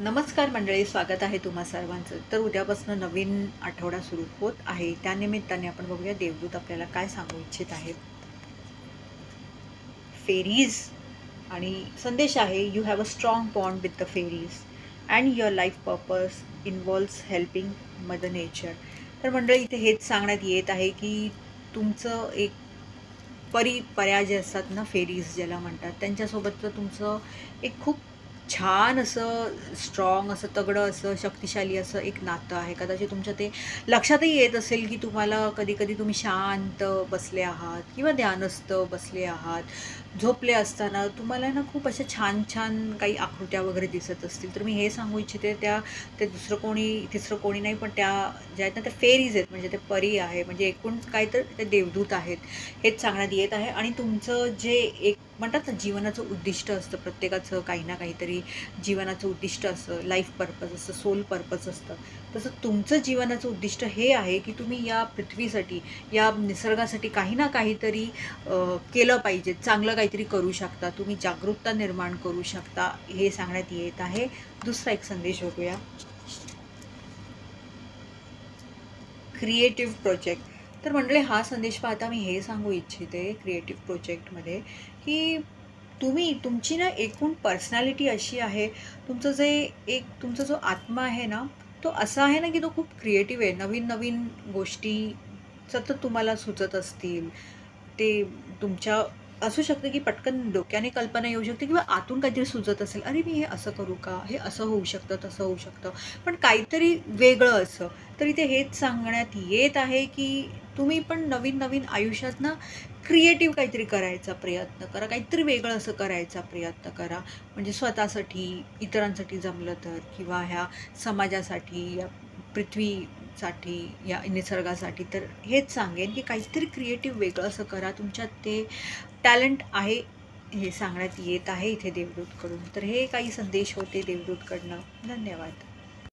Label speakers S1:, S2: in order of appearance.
S1: नमस्कार मंडळी, स्वागत आहे तुम्हा सर्वांचं. तर उद्यापासून नवीन आठवडा सुरू होत आहे. त्यानिमित्ताने आपण बघूया देवदूत आपल्याला काय सांगू इच्छित आहेत. फेरीज आणि संदेश आहे, you have a strong bond with the fairies and your life purpose involves helping mother nature. तर मंडळी इथे हेच सांगण्यात येत आहे की तुमचं एक पर्याय जे असतात ना, फेरीज ज्याला म्हणतात, त्यांच्यासोबतचं तुमचं एक खूप छान असं स्ट्रॉंग असं तगडं असं शक्तिशाली असं एक नातं आहे. कदाचित तुमच्या ते लक्षातही येत असेल की तुम्हाला कधी-कधी तुम्ही शांत बसले आहात किंवा ध्यानस्थ बसले आहात. झोपले असताना तुम्हाला ना खूप अशा छान-छान काही आकृत्या वगैरे दिसत असतील. तर मी हे सांगू इच्छिते ते दुसरं कोणी तिसरं कोणी नाही, पण त्या ज्या आहेत ना, त्या फेरीज आहेत. म्हणजे ते परी आहे, म्हणजे एकूण काय तर ते देवदूत आहेत. हेच सांगण्यात येत आहे. आणि तुमचं जे एक म्हणतात ना, जीवनाचं उद्दिष्ट असतं प्रत्येकाचं, काही ना काहीतरी जीवनाचं उद्दिष्ट असतं, लाईफ पर्पज असतं, सोल पर्पज असतं. तसं तुमचं जीवनाचं उद्दिष्ट हे आहे की तुम्ही या पृथ्वीसाठी, या निसर्गासाठी काही ना काहीतरी केलं पाहिजे, चांगलं काहीतरी करू शकता, तुम्ही जागरूकता निर्माण करू शकता, हे सांगण्यात येत आहे. दुसरा एक संदेश बघूया. Creative project. तर मंडळी, हा संदेश पाहता मी हे सांगू इच्छिते क्रिएटिव्ह प्रोजेक्टमध्ये की तुमची ना एकूण पर्सनॅलिटी अशी आहे, तुमचा जो आत्मा आहे ना, तो असा आहे ना की तो खूप क्रिएटिव्ह आहे. नवीन-नवीन गोष्टी सतत तुम्हाला सुचत असतील. ते तुमच्या असू शकतं की पटकन डोक्याने कल्पना येऊ शकते किंवा आतून काहीतरी सुचत असेल, "अरे, मी हे असं करू का? हे असं होऊ शकतं, तसं होऊ शकतं." पण काहीतरी वेगळं असं. तर इथे हेच सांगण्यात येत आहे की तुम्ही पण नवीन-नवीन आयुष्यात ना क्रिएटिव्ह काहीतरी करायचा प्रयत्न करा. काहीतरी वेगळं असं करायचा प्रयत्न करा. म्हणजे स्वतःसाठी, इतरांसाठी जमलं तर, किंवा ह्या समाजासाठी, या पृथ्वीसाठी, या निसर्गासाठी. तर हेच सांगेन की काहीतरी क्रिएटिव्ह वेगळं असं करा. तुमच्यात ते टॅलेंट आहे, हे सांगण्यात येत आहे इथे देवदूतकडून. तर हे काही संदेश होते देवदूतकडनं. धन्यवाद.